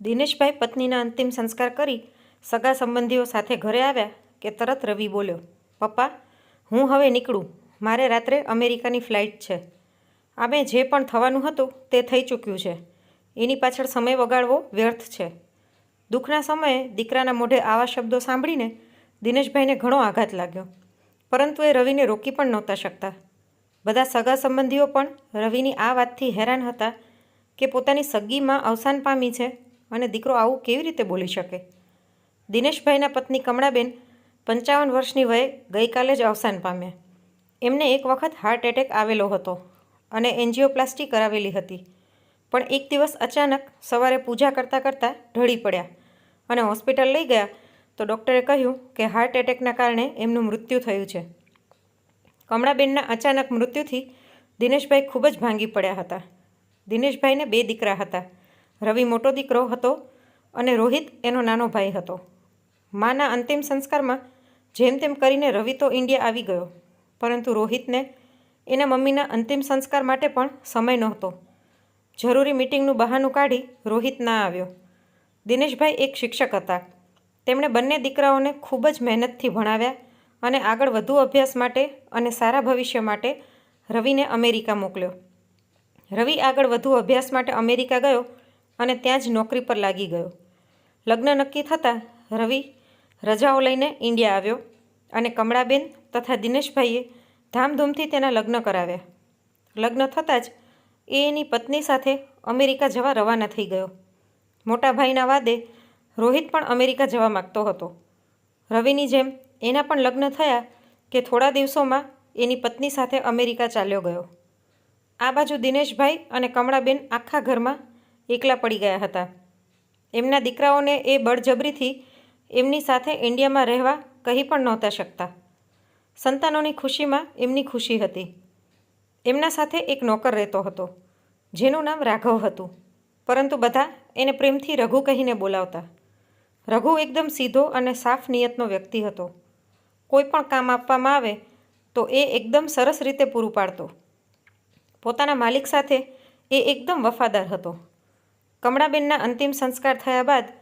દિનેશભાઈ પત્નીના અંતિમ સંસ્કાર કરી સગા સંબંધીઓ સાથે ઘરે આવ્યા કે તરત રવિ બોલ્યો, પપ્પા, હું હવે નીકળું. મારે રાત્રે અમેરિકાની ફ્લાઇટ છે. આમે જે પણ થવાનું હતું તે થઈ ચૂક્યું છે. એની પાછળ સમય વગાડવો વ્યર્થ છે. દુઃખના સમયે દીકરાના મોઢે આવા શબ્દો સાંભળીને દિનેશભાઈને ઘણો આઘાત લાગ્યો, પરંતુ એ રવિને રોકી પણ નહોતા શકતા. બધા સગા સંબંધીઓ પણ રવિની આ વાતથી હેરાન હતા કે પોતાની સગીમાં અવસાન પામી છે અને દીકરો આવું કેવી રીતે બોલી શકે. દિનેશભાઈના પત્ની કમળાબેન 55 વર્ષની વયે ગઈકાલે જ અવસાન પામ્યા. એમને એક વખત હાર્ટ એટેક આવેલો હતો અને એન્જિયોપ્લાસ્ટી કરાવેલી હતી, પણ એક દિવસ અચાનક સવારે પૂજા કરતાં કરતાં ઢળી પડ્યા અને હોસ્પિટલ લઈ ગયા તો ડૉક્ટરે કહ્યું કે હાર્ટ એટેકના કારણે એમનું મૃત્યુ થયું છે. કમળાબેનના અચાનક મૃત્યુથી દિનેશભાઈ ખૂબ જ ભાંગી પડ્યા હતા. દિનેશભાઈને 2 દીકરા હતા. રવિ મોટો દીકરો હતો અને રોહિત એનો નાનો ભાઈ હતો. માના અંતિમ સંસ્કારમાં જેમ તેમ કરીને રવિ તો ઇન્ડિયા આવી ગયો, પરંતુ રોહિતને એના મમ્મીના અંતિમ સંસ્કાર માટે પણ સમય નહોતો. જરૂરી મિટિંગનું બહાનું કાઢી રોહિત ના આવ્યો. દિનેશભાઈ એક શિક્ષક હતા. તેમણે બંને દીકરાઓને ખૂબ જ મહેનતથી ભણાવ્યા અને આગળ વધુ અભ્યાસ માટે અને સારા ભવિષ્ય માટે રવિને અમેરિકા મોકલ્યો. રવિ આગળ વધુ અભ્યાસ માટે અમેરિકા ગયો અને ત્યાં જ નોકરી પર લાગી ગયો. લગ્ન નક્કી થતાં રવિ રજાઓ લઈને ઇન્ડિયા આવ્યો અને કમળાબેન તથા દિનેશભાઈએ ધામધૂમથી તેના લગ્ન કરાવ્યા. લગ્ન થતાં જ એ એની પત્ની સાથે અમેરિકા જવા રવાના થઈ ગયો. મોટા ભાઈના વાદે રોહિત પણ અમેરિકા જવા માગતો હતો. રવિની જેમ એના પણ લગ્ન થયા કે થોડા દિવસોમાં એની પત્ની સાથે અમેરિકા ચાલ્યો ગયો. આ બાજુ દિનેશભાઈ અને કમળાબેન આખા ઘરમાં એકલા પડી ગયા હતા. એમના દીકરાઓને એ બળજબરીથી એમની સાથે ઇન્ડિયામાં રહેવા કહી પણ નહોતા શકતા. સંતાનોની ખુશીમાં એમની ખુશી હતી. એમના સાથે એક નોકર રહેતો હતો જેનું નામ રાઘવ હતું, પરંતુ બધા એને પ્રેમથી રઘુ કહીને બોલાવતા. રઘુ એકદમ સીધો અને સાફ નિયતનો વ્યક્તિ હતો. કોઈ પણ કામ આપવામાં આવે તો એ એકદમ સરસ રીતે પૂરું પાડતો. પોતાના માલિક સાથે એ એકદમ વફાદાર હતો. કમળાબેનના અંતિમ સંસ્કાર થયા બાદ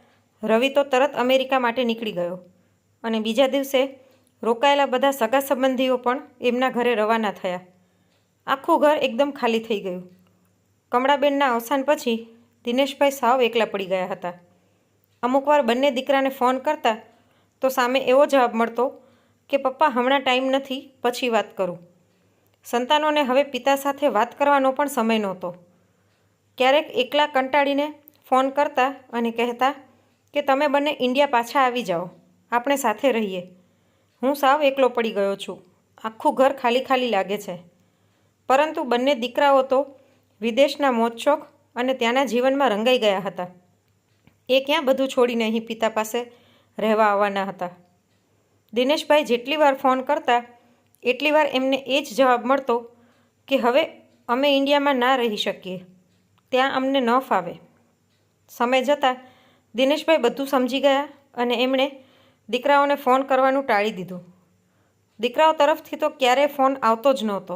રવિ તો તરત અમેરિકા માટે નીકળી ગયો અને બીજા દિવસે રોકાયેલા બધા સગા સંબંધીઓ પણ એમના ઘરે રવાના થયા. આખું ઘર એકદમ ખાલી થઈ ગયું. કમળાબેનના અવસાન પછી દિનેશભાઈ સાવ એકલા પડી ગયા હતા. અમુકવાર બંને દીકરાને ફોન કરતા તો સામે એવો જવાબ મળતો કે પપ્પા, હમણાં ટાઈમ નથી, પછી વાત કરું. સંતાનોને હવે પિતા સાથે વાત કરવાનો પણ સમય નહોતો. ક્યારેક એકલા કંટાળીને ફોન કરતા અને કહેતા કે તમે બંને ઇન્ડિયા પાછા આવી જાઓ, આપણે સાથે રહીએ. હું સાવ એકલો પડી ગયો છું, આખું ઘર ખાલી ખાલી લાગે છે. પરંતુ બંને દીકરાઓ તો વિદેશના મોજશોખ અને ત્યાંના જીવનમાં રંગાઈ ગયા હતા. એ ક્યાં બધું છોડીને અહીં પિતા પાસે રહેવા આવવાના હતા. દિનેશભાઈ જેટલી વાર ફોન કરતા એટલી વાર એમને એ જ જવાબ મળતો કે હવે અમે ઇન્ડિયામાં ના રહી શકીએ, ત્યાં અમને ન ફાવે. સમય જતાં દિનેશભાઈ બધું સમજી ગયા અને એમણે દીકરાઓને ફોન કરવાનું ટાળી દીધું. દીકરાઓ તરફથી તો ક્યારેય ફોન આવતો જ નહોતો.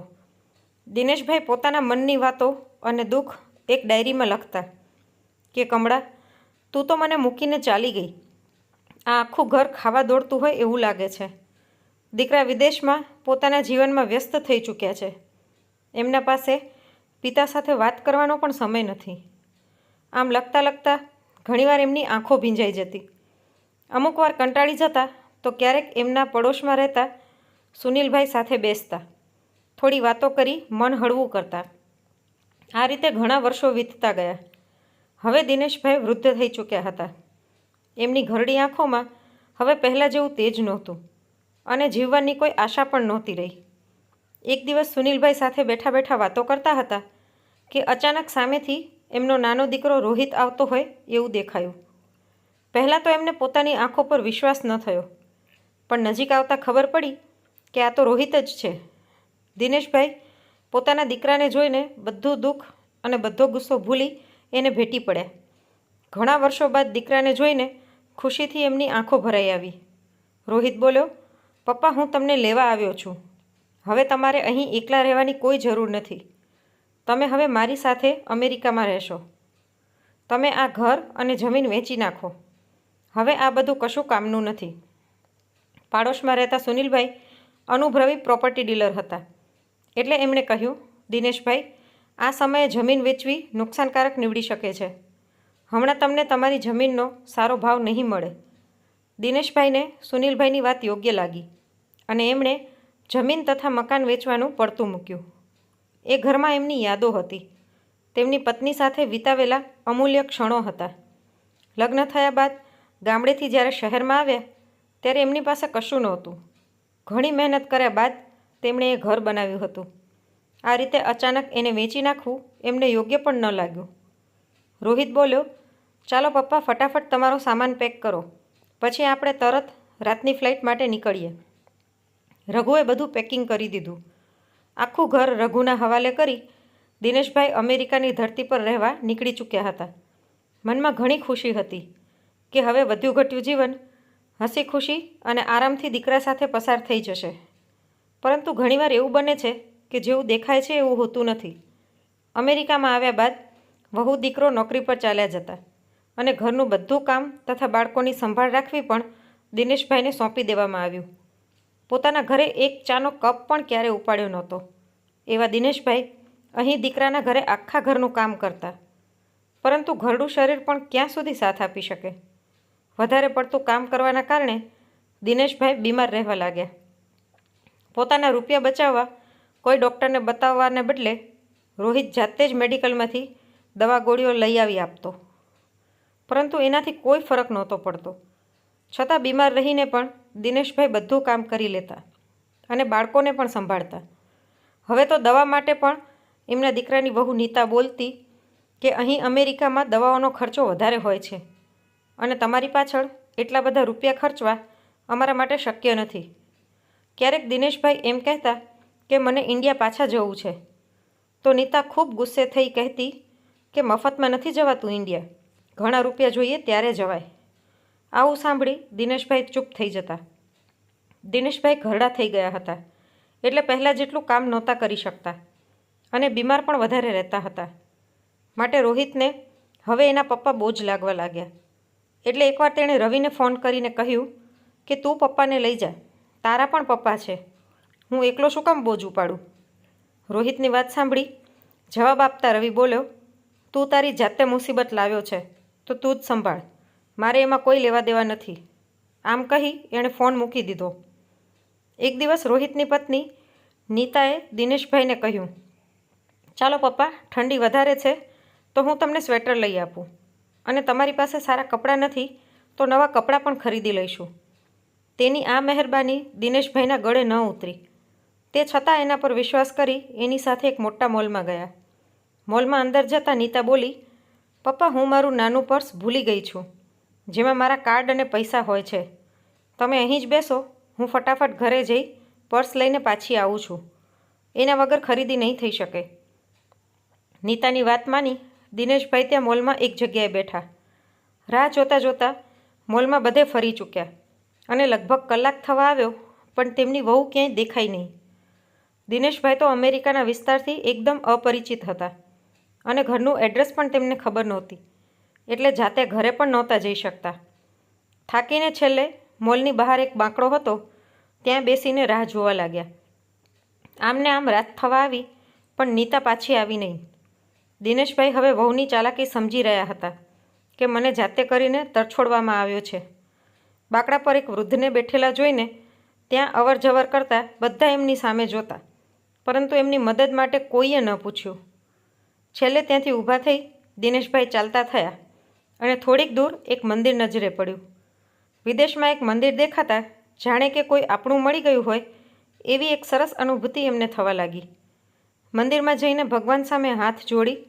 દિનેશભાઈ પોતાના મનની વાતો અને દુઃખ એક ડાયરીમાં લખતા કે કમળા, તું તો મને મૂકીને ચાલી ગઈ. આ આખું ઘર ખાવા દોડતું હોય એવું લાગે છે. દીકરા વિદેશમાં પોતાના જીવનમાં વ્યસ્ત થઈ ચૂક્યા છે. એમના પાસે પિતા સાથે વાત કરવાનો પણ સમય નથી. આમ લખતાં લખતાં ઘણીવાર એમની આંખો ભીંજાઈ જતી. અમુક વાર કંટાળી જતા તો ક્યારેક એમના પડોશમાં રહેતા સુનિલભાઈ સાથે બેસતા, થોડી વાતો કરી મન હળવું કરતા. આ રીતે ઘણા વર્ષો વીતતા ગયા. હવે દિનેશભાઈ વૃદ્ધ થઈ ચૂક્યા હતા. એમની ઘરડી આંખોમાં હવે પહેલાં જેવું તેજ નહોતું અને જીવવાની કોઈ આશા પણ નહોતી રહી. એક દિવસ સુનિલભાઈ સાથે બેઠા બેઠા વાતો કરતા હતા કે અચાનક સામેથી એમનો નાનો દીકરો રોહિત આવતો હોય એવું દેખાયું. પહેલાં તો એમને પોતાની આંખો પર વિશ્વાસ ન થયો, પણ નજીક આવતા ખબર પડી કે આ તો રોહિત જ છે. દિનેશભાઈ પોતાના દીકરાને જોઈને બધું દુઃખ અને બધો ગુસ્સો ભૂલી એને ભેટી પડ્યા. ઘણા વર્ષો બાદ દીકરાને જોઈને ખુશીથી એમની આંખો ભરાઈ આવી. રોહિત બોલ્યો, પપ્પા, હું તમને લેવા આવ્યો છું. હવે તમારે અહીં એકલા રહેવાની કોઈ જરૂર નથી. તમે હવે મારી સાથે અમેરિકામાં રહેશો. તમે આ ઘર અને જમીન વેચી નાખો. હવે આ બધું કશું કામનું નથી. પાડોશમાં રહેતા સુનિલભાઈ અનુભવી પ્રોપર્ટી ડીલર હતા. એટલે એમણે કહ્યું, દિનેશભાઈ, આ સમયે જમીન વેચવી નુકસાનકારક નીવડી શકે છે. હમણાં તમને તમારી જમીનનો સારો ભાવ નહીં મળે. દિનેશભાઈને સુનિલભાઈની વાત યોગ્ય લાગી અને એમણે જમીન તથા મકાન વેચવાનું પડતું મૂક્યું. એ ઘરમાં એમની યાદો હતી. તેમની પત્ની સાથે વિતાવેલા અમૂલ્ય ક્ષણો હતા. લગ્ન થયા બાદ ગામડેથી જ્યારે શહેરમાં આવ્યા ત્યારે એમની પાસે કશું નહોતું. ઘણી મહેનત કર્યા બાદ તેમણે એ ઘર બનાવ્યું હતું. આ રીતે અચાનક એને વેચી નાખવું એમને યોગ્ય પણ ન લાગ્યું. રોહિત બોલ્યો, ચાલો પપ્પા, ફટાફટ તમારો સામાન પેક કરો, પછી આપણે તરત રાતની ફ્લાઇટ માટે નીકળીએ. રઘુએ બધું પેકિંગ કરી દીધું. આખું ઘર રઘુના હવાલે કરી દિનેશભાઈ અમેરિકાની ધરતી પર રહેવા નીકળી ચૂક્યા હતા. મનમાં ઘણી ખુશી હતી કે હવે વધ્યું ઘટ્યું જીવન હસી ખુશી અને આરામથી દીકરા સાથે પસાર થઈ જશે. પરંતુ ઘણીવાર એવું બને છે કે જેવું દેખાય છે એવું હોતું નથી. અમેરિકામાં આવ્યા બાદ વહુ દીકરો નોકરી પર ચાલ્યા જતા અને ઘરનું બધું કામ તથા બાળકોની સંભાળ રાખવી પણ દિનેશભાઈને સોંપી દેવામાં આવ્યું. પોતાના ઘરે એક ચાનો કપ પણ ક્યારે ઉપાડ્યો નહોતો. એવા દિનેશભાઈ અહીં દીકરાના ઘરે આખા ઘરનું કામ કરતા. પરંતુ ઘરડું શરીર પણ ક્યાં સુધી સાથ આપી શકે? વધારે પડતું કામ કરવાના કારણે દિનેશભાઈ બીમાર રહેવા લાગ્યા. પોતાના રૂપિયા બચાવવા કોઈ ડૉક્ટરને બતાવવાને બદલે રોહિત જાતે જ મેડિકલમાંથી દવા ગોળીઓ લઈ આવી આપતો. પરંતુ એનાથી કોઈ ફરક નહોતો પડતો. છતાં બીમાર રહીને પણ દિનેશભાઈ બધું કામ કરી લેતા અને બાળકોને પણ સંભાળતા. હવે તો દવા માટે પણ એમના દીકરાની વહુ નીતા બોલતી કે અહીં અમેરિકામાં દવાઓનો ખર્ચો વધારે હોય છે અને તમારી પાછળ એટલા બધા રૂપિયા ખર્ચવા અમારા માટે શક્ય નથી. ક્યારેક દિનેશભાઈ એમ કહેતા કે મને ઇન્ડિયા પાછા જવું છે તો નીતા ખૂબ ગુસ્સે થઈ કહેતી કે મફતમાં નથી જવાતું ઇન્ડિયા, ઘણા રૂપિયા જોઈએ ત્યારે જવાય. આવું સાંભળી દિનેશભાઈ ચૂપ થઈ જતા. દિનેશભાઈ ઘરડા થઈ ગયા હતા એટલે પહેલાં જેટલું કામ નહોતા કરી શકતા અને બીમાર પણ વધારે રહેતા હતા. માટે રોહિતને હવે એના પપ્પા બોજ લાગવા લાગ્યા. એટલે એકવાર તેણે રવિને ફોન કરીને કહ્યું કે તું પપ્પાને લઈ જા, તારા પણ પપ્પા છે, હું એકલો શું કામ બોજ ઉપાડું? રોહિતની વાત સાંભળી જવાબ આપતા રવિ બોલ્યો, તું તારી જાતે મુસીબત લાવ્યો છે તો તું જ સંભાળ, મારે એમાં કોઈ લેવા દેવા નથી. આમ કહી એણે ફોન મૂકી દીધો. એક દિવસ રોહિતની પત્ની નીતાએ દિનેશભાઈને કહ્યું, ચાલો પપ્પા, ઠંડી વધારે છે તો હું તમને સ્વેટર લઈ આપું અને તમારી પાસે સારા કપડાં નથી તો નવા કપડાં પણ ખરીદી લઈશું. તેની આ મહેરબાની દિનેશભાઈના ગળે ન ઉતરી. તે છતાં એના પર વિશ્વાસ કરી એની સાથે એક મોટા મોલમાં ગયા. મોલમાં અંદર જતાં નીતા બોલી, પપ્પા, હું મારું નાનું પર્સ ભૂલી ગઈ છું જેમાં મારા કાર્ડ અને પૈસા હોય છે. તમે અહીં જ બેસો, હું ફટાફટ ઘરે જઈ પર્સ લઈને પાછી આવું છું. એના વગર ખરીદી નહીં થઈ શકે. નીતાની વાત માની દિનેશભાઈ ત્યાં મોલમાં એક જગ્યાએ બેઠા. રાહ જોતાં જોતાં મોલમાં બધે ફરી ચૂક્યા અને લગભગ કલાક થવા આવ્યો પણ તેમની વહુ ક્યાંય દેખાઈ નહીં. દિનેશભાઈ તો અમેરિકાના વિસ્તારથી એકદમ અપરિચિત હતા અને ઘરનું એડ્રેસ પણ તેમને ખબર નહોતી એટલે જાતે ઘરે પણ નહોતા જઈ શકતા. થાકીને છેલ્લે મોલની બહાર એક બાંકડો હતો ત્યાં બેસીને રાહ જોવા લાગ્યા. આમને આમ રાત થવા આવી પણ નીતા પાછી આવી નહીં. દિનેશભાઈ હવે વહુની ચાલાકી સમજી રહ્યા હતા કે મને જાતે કરીને તરછોડવામાં આવ્યો છે. બાંકડા પર એક વૃદ્ધને બેઠેલા જોઈને ત્યાં અવર જવર કરતાં બધા એમની સામે જોતા પરંતુ એમની મદદ માટે કોઈએ ન પૂછ્યું. છેલ્લે ત્યાંથી ઊભા થઈ દિનેશભાઈ ચાલતા થયા અને થોડીક દૂર એક મંદિર નજરે પડ્યું. વિદેશમાં એક મંદિર દેખાતા જાણે કે કોઈ આપણું મળી ગયું હોય એવી એક સરસ અનુભૂતિ એમને થવા લાગી. મંદિરમાં જઈને ભગવાન સામે હાથ જોડી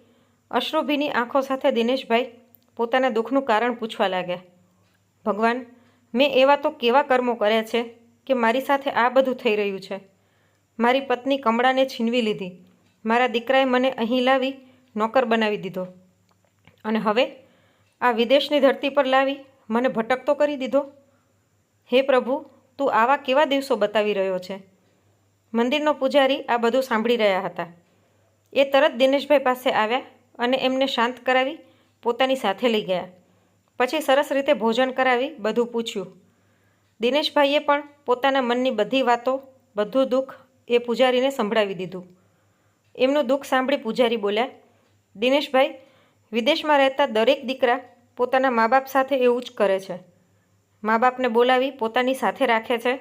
અશ્રુભીની આંખો સાથે દિનેશભાઈ પોતાના દુઃખનું કારણ પૂછવા લાગ્યા. ભગવાન, મેં એવા તો કેવા કર્મો કર્યા છે કે મારી સાથે આ બધું થઈ રહ્યું છે? મારી પત્ની કમળાને છીનવી લીધી, મારા દીકરાએ મને અહીં લાવી નોકર બનાવી દીધો અને હવે આ વિદેશની ધરતી પર લાવી મને ભટકતો કરી દીધો. હે પ્રભુ, તું આવા કેવા દિવસો બતાવી રહ્યો છે? મંદિરનો પૂજારી આ બધું સાંભળી રહ્યા હતા. એ તરત દિનેશભાઈ પાસે આવ્યા અને એમને શાંત કરાવી પોતાની સાથે લઈ ગયા. પછી સરસ રીતે ભોજન કરાવી બધું પૂછ્યું. દિનેશભાઈએ પણ પોતાના મનની બધી વાતો, બધું દુઃખ એ પૂજારીને સંભળાવી દીધું. એમનું દુઃખ સાંભળી પૂજારી બોલ્યા, દિનેશભાઈ, વિદેશમાં રહેતા દરેક દીકરા પોતાના મા બાપ સાથે એવું જ કરે છે. મા બાપને બોલાવી પોતાની સાથે રાખે છે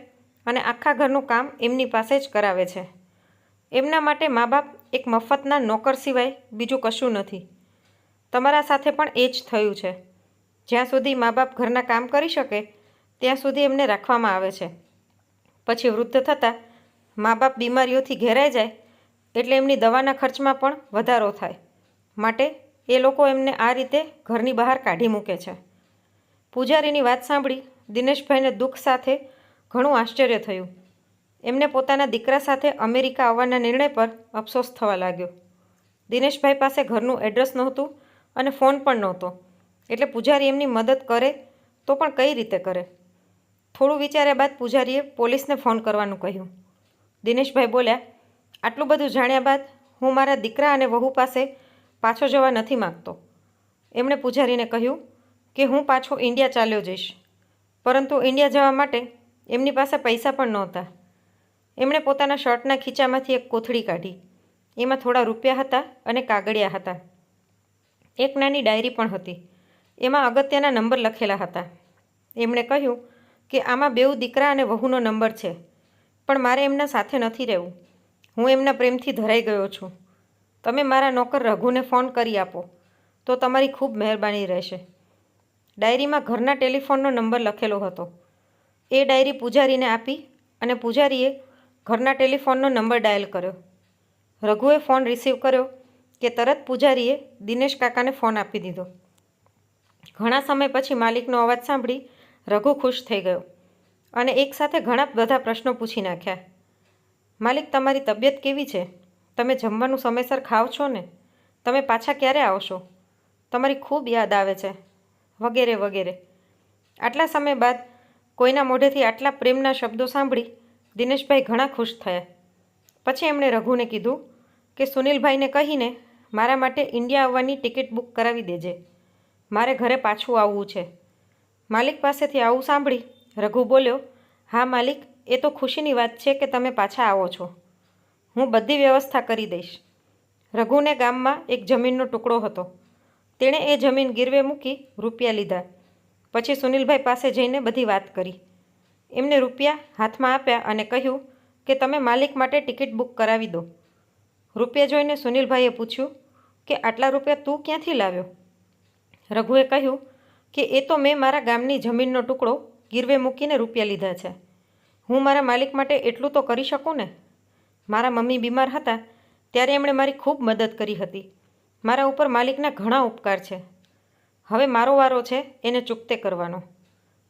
અને આખા ઘરનું કામ એમની પાસે જ કરાવે છે. એમના માટે મા બાપ એક મફતના નોકર સિવાય બીજું કશું નથી. તમારા સાથે પણ એ જ થયું છે. જ્યાં સુધી મા બાપ ઘરના કામ કરી શકે ત્યાં સુધી એમને રાખવામાં આવે છે. પછી વૃદ્ધ થતાં મા બાપ બીમારીઓથી ઘેરાઈ જાય એટલે એમની દવાના ખર્ચમાં પણ વધારો થાય. માટે એ લોકો એમને આ રીતે ઘરની બહાર કાઢી મૂકે છે. પૂજારીની વાત સાંભળી દિનેશભાઈને દુઃખ સાથે ઘણું આશ્ચર્ય થયું. એમને પોતાના દીકરા સાથે અમેરિકા આવવાના નિર્ણય પર અફસોસ થવા લાગ્યો. દિનેશભાઈ પાસે ઘરનું એડ્રેસ નહોતું અને ફોન પણ નહોતો, એટલે પૂજારી એમની મદદ કરે તો પણ કઈ રીતે કરે? થોડું વિચાર્યા બાદ પૂજારીએ પોલીસને ફોન કરવાનું કહ્યું. દિનેશભાઈ બોલ્યા, આટલું બધું જાણ્યા બાદ હું મારા દીકરા અને વહુ પાસે પાછો જવા નથી માગતો. એમણે પૂજારીને કહ્યું કે હું પાછો ઇન્ડિયા ચાલ્યો જઈશ, પરંતુ ઇન્ડિયા જવા માટે એમની પાસે પૈસા પણ નહોતા. એમણે પોતાના શર્ટના ખીચામાંથી એક કોથળી કાઢી. એમાં થોડા રૂપિયા હતા અને કાગળિયા હતા. એક નાની ડાયરી પણ હતી. એમાં અગત્યના નંબર લખેલા હતા. એમણે કહ્યું કે આમાં બેઉ દીકરા અને વહુનો નંબર છે, પણ મારે એમના સાથે નથી રહેવું. હું એમના પ્રેમથી ધરાઈ ગયો છું. તમે મારા નોકર રઘુને ફોન કરી આપો તો તમારી ખૂબ મહેરબાની રહેશે. ડાયરીમાં ઘરના ટેલિફોનનો નંબર લખેલો હતો. એ ડાયરી પૂજારીને આપી અને પૂજારીએ ઘરના ટેલિફોનનો નંબર ડાયલ કર્યો. રઘુએ ફોન રિસીવ કર્યો કે તરત પૂજારીએ દિનેશ કાકાને ફોન આપી દીધો. ઘણા સમય પછી માલિકનો અવાજ સાંભળી રઘુ ખુશ થઈ ગયો અને એકસાથે ઘણા બધા પ્રશ્નો પૂછી નાખ્યા. માલિક, તમારી તબિયત કેવી છે? તમે જમવાનું સમયસર ખાઓ છો ને? તમે પાછા ક્યારે આવશો? તમારી ખૂબ યાદ આવે છે, વગેરે વગેરે. આટલા સમય બાદ કોઈના મોઢેથી આટલા પ્રેમના શબ્દો સાંભળી દિનેશભાઈ ઘણા ખુશ થયા. પછી એમણે રઘુને કીધું કે સુનિલભાઈને કહીને મારા માટે ઇન્ડિયા આવવાની ટિકિટ બુક કરાવી દેજે. મારે ઘરે પાછું આવવું છે. માલિક પાસેથી આવું સાંભળી રઘુ બોલ્યો, હા માલિક, એ તો ખુશીની વાત છે કે તમે પાછા આવો છો. હું બધી વ્યવસ્થા કરી દઈશ. રઘુને ગામમાં એક જમીનનો ટુકડો હતો. તેણે એ જમીન ગીરવે મૂકી રૂપિયા લીધા. પછી સુનિલભાઈ પાસે જઈને બધી વાત કરી. એમને રૂપિયા હાથમાં આપ્યા અને કહ્યું કે તમે માલિક માટે ટિકિટ બુક કરાવી દો. રૂપિયા જોઈને સુનિલભાઈએ પૂછ્યું કે આટલા રૂપિયા તું ક્યાંથી લાવ્યો? રઘુએ કહ્યું કે એ તો મેં મારા ગામની જમીનનો ટુકડો ગીરવે મૂકીને રૂપિયા લીધા છે. હું મારા માલિક માટે એટલું તો કરી શકું ને. મારા મમ્મી બીમાર હતા ત્યારે એમણે મારી ખૂબ મદદ કરી હતી. મારા ઉપર માલિકના ઘણા ઉપકાર છે. હવે મારો વારો છે એને ચૂકતે કરવાનો.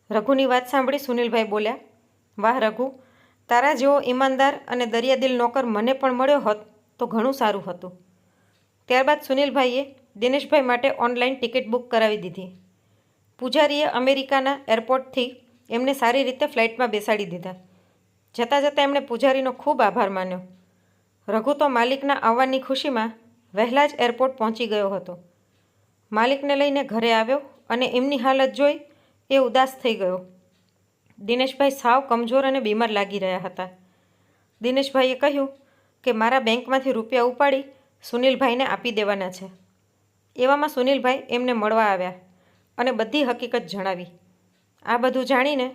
રઘુની વાત સાંભળી સુનિલભાઈ બોલ્યા, વાહ રઘુ, તારા જેવો ઈમાનદાર અને દરિયાદિલ નોકર મને પણ મળ્યો હોત તો ઘણું સારું હતું. ત્યારબાદ સુનિલભાઈએ દિનેશભાઈ માટે ઓનલાઈન ટિકિટ બુક કરાવી દીધી. પૂજારીએ અમેરિકાના એરપોર્ટથી એમને સારી રીતે ફ્લાઇટમાં બેસાડી દીધા. જતાં જતાં એમણે પૂજારીનો ખૂબ આભાર માન્યો. રઘુ તો માલિકના આવવાની ખુશીમાં વહેલા જ એરપોર્ટ પહોંચી ગયો હતો. માલિકને લઈને ઘરે આવ્યો અને એમની હાલત જોઈ એ ઉદાસ થઈ ગયો. દિનેશભાઈ સાવ કમજોર અને બીમાર લાગી રહ્યા હતા. દિનેશભાઈએ કહ્યું કે મારા બેંકમાંથી રૂપિયા ઉપાડી સુનિલભાઈને આપી દેવાના છે. એવામાં સુનિલભાઈ એમને મળવા આવ્યા અને બધી હકીકત જણાવી. આ બધું જાણીને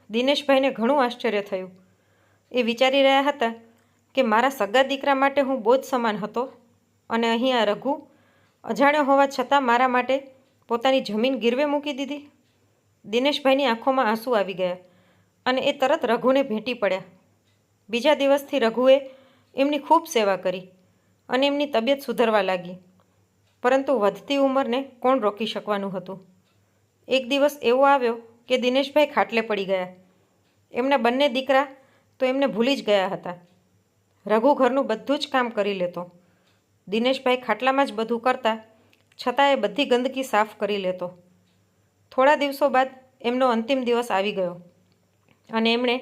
દિનેશભાઈને ઘણું આશ્ચર્ય થયું. એ વિચારી રહ્યા હતા કે મારા સગા દીકરા માટે હું બોજ સમાન હતો અને અહીં આ રઘુ અજાણ્યો હોવા છતાં મારા માટે પોતાની જમીન ગીરવે મૂકી દીધી. દિનેશભાઈની આંખોમાં આંસુ આવી ગયા અને એ તરત રઘુને ભેટી પડ્યા. બીજા દિવસથી રઘુએ એમની ખૂબ સેવા કરી અને એમની તબિયત સુધરવા લાગી. પરંતુ વધતી ઉંમરને કોણ રોકી શકવાનું હતું? એક દિવસ એવો આવ્યો કે દિનેશભાઈ ખાટલે પડી ગયા. એમના બંને દીકરા તો એમને ભૂલી જ ગયા હતા. રઘુ ઘરનું બધું જ કામ કરી લેતો. દિનેશભાઈ ખાટલામાં જ બધું કરતા, છતાં એ બધી ગંદકી સાફ કરી લેતો. થોડા દિવસો બાદ એમનો અંતિમ દિવસ આવી ગયો અને એમણે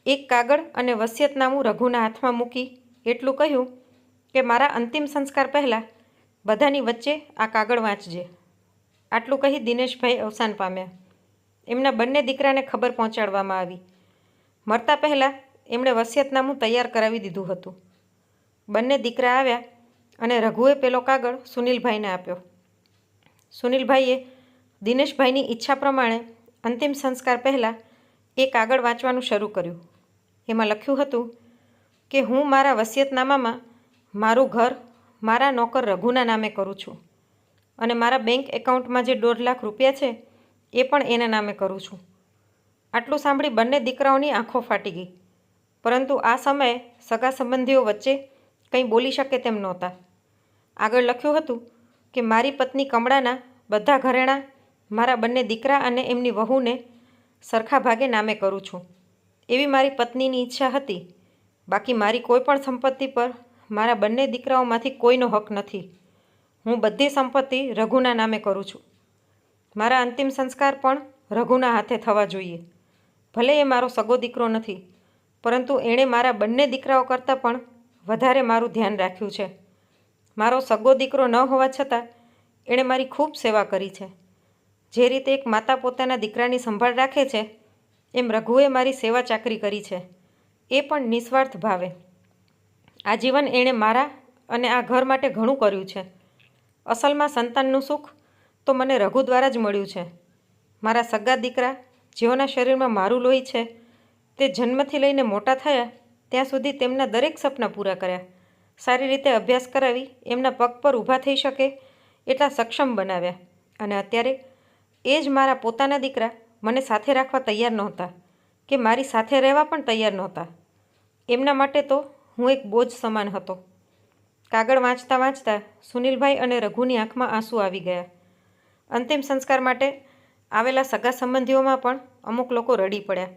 એક કાગળ અને વસિયતનામું રઘુના હાથમાં મૂકી એટલું કહ્યું કે મારા અંતિમ સંસ્કાર પહેલાં બધાની વચ્ચે આ કાગળ વાંચજે. આટલું કહી દિનેશભાઈ અવસાન પામ્યા. એમના બંને દીકરાને ખબર પહોંચાડવામાં આવી. મરતા પહેલાં એમણે વસિયતનામું તૈયાર કરાવી દીધું હતું. બંને દીકરા આવ્યા અને રઘુએ પેલો કાગળ સુનિલભાઈને આપ્યો. સુનિલભાઈએ દિનેશભાઈની ઈચ્છા પ્રમાણે અંતિમ સંસ્કાર પહેલાં એ કાગળ વાંચવાનું શરૂ કર્યું. એમાં લખ્યું હતું કે હું મારા વસિયતનામામાં મારું ઘર મારા નોકર રઘુના નામે કરું છું અને મારા બેંક એકાઉન્ટમાં જે 1.5 લાખ રૂપિયા છે એ પણ એના નામે કરું છું. આટલું સાંભળી બંને દીકરાઓની આંખો ફાટી ગઈ, પરંતુ આ સમયે સગા સંબંધીઓ વચ્ચે કંઈ બોલી શકે તેમ નહોતા. આગળ લખ્યું હતું કે મારી પત્ની કમળાના બધા ઘરેણાં મારા બંને દીકરા અને એમની વહુને સરખા ભાગે નામે કરું છું. એવી મારી પત્નીની ઈચ્છા હતી. બાકી મારી કોઈ પણ સંપત્તિ પર મારા બંને દીકરાઓમાંથી કોઈનો હક નથી. હું બધી સંપત્તિ રઘુના નામે કરું છું. મારા અંતિમ સંસ્કાર પણ રઘુના હાથે થવા જોઈએ. ભલે એ મારો સગો દીકરો નથી, પરંતુ એણે મારા બંને દીકરાઓ કરતાં પણ વધારે મારું ધ્યાન રાખ્યું છે. મારો સગો દીકરો ન હોવા છતાં એણે મારી ખૂબ સેવા કરી છે. જે રીતે એક માતા પોતાના દીકરાની સંભાળ રાખે છે, એમ રઘુએ મારી સેવા ચાકરી કરી છે, એ પણ નિસ્વાર્થ ભાવે. આજીવન એણે મારા અને આ ઘર માટે ઘણું કર્યું છે. અસલમાં સંતાનનું સુખ તો મને રઘુ દ્વારા જ મળ્યું છે. મારા સગા દીકરા જેઓના શરીરમાં મારું લોહી છે, તે જન્મથી લઈને મોટા થયા ત્યાં સુધી તેમના દરેક સપના પૂરા કર્યા. સારી રીતે અભ્યાસ કરાવી એમના પગ પર ઊભા થઈ શકે એટલા સક્ષમ બનાવ્યા. અને અત્યારે એ જ મારા પોતાના દીકરા મને સાથે રાખવા તૈયાર નહોતા કે મારી સાથે રહેવા પણ તૈયાર નહોતા. એમના માટે તો હું એક બોજ સમાન હતો. કાગળ વાંચતા વાંચતા સુનિલભાઈ અને રઘુની આંખમાં આંસુ આવી ગયા. અંતિમ સંસ્કાર માટે આવેલા સગા સંબંધીઓમાં પણ અમુક લોકો રડી પડ્યા.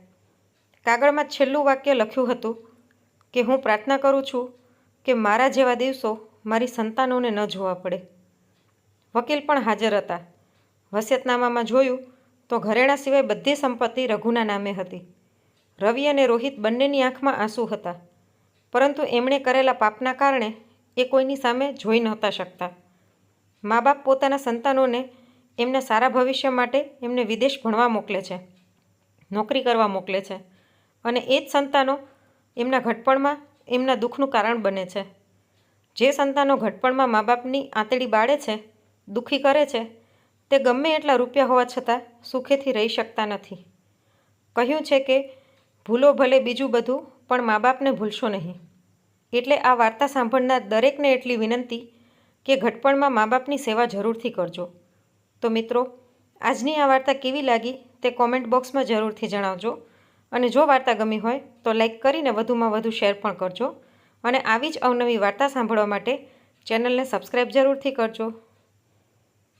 કાગળમાં છેલ્લું વાક્ય લખ્યું હતું કે હું પ્રાર્થના કરું છું કે મારા જેવા દિવસો મારી સંતાનોને ન જોવા પડે. વકીલ પણ હાજર હતા. વસિયતનામામાં જોયું તો ઘરેણાં સિવાય બધી સંપત્તિ રઘુના નામે હતી. રવિ અને રોહિત બંનેની આંખમાં આંસુ હતા, પરંતુ એમણે કરેલા પાપના કારણે એ કોઈની સામે જોઈ નહોતા શકતા. મા બાપ પોતાના સંતાનોને એમના સારા ભવિષ્ય માટે એમને વિદેશ ભણવા મોકલે છે, નોકરી કરવા મોકલે છે, અને એ જ સંતાનો એમના ઘડપણમાં એમના દુઃખનું કારણ બને છે. જે સંતાનો ઘડપણમાં મા બાપની આંતળી બાળે છે, દુઃખી કરે છે, તે ગમે એટલા રૂપિયા હોવા છતાં સુખેથી રહી શકતા નથી. કહ્યું છે કે ભૂલો ભલે બીજું બધું, પણ મા બાપને ભૂલશો નહીં. એટલે આ વાર્તા સાંભળનાર દરેકને એટલી વિનંતી કે ઘડપણમાં મા બાપની સેવા જરૂરથી કરજો. તો મિત્રો, આજની આ વાર્તા કેવી લાગી તે કોમેન્ટ બોક્સમાં જરૂરથી જણાવજો. અને જો વાર્તા ગમી હોય તો લાઈક કરીને વધુમાં વધુ શેર પણ કરજો. અને આવી જ અવનવી વાર્તા સાંભળવા માટે ચેનલને સબસ્ક્રાઈબ જરૂરથી કરજો.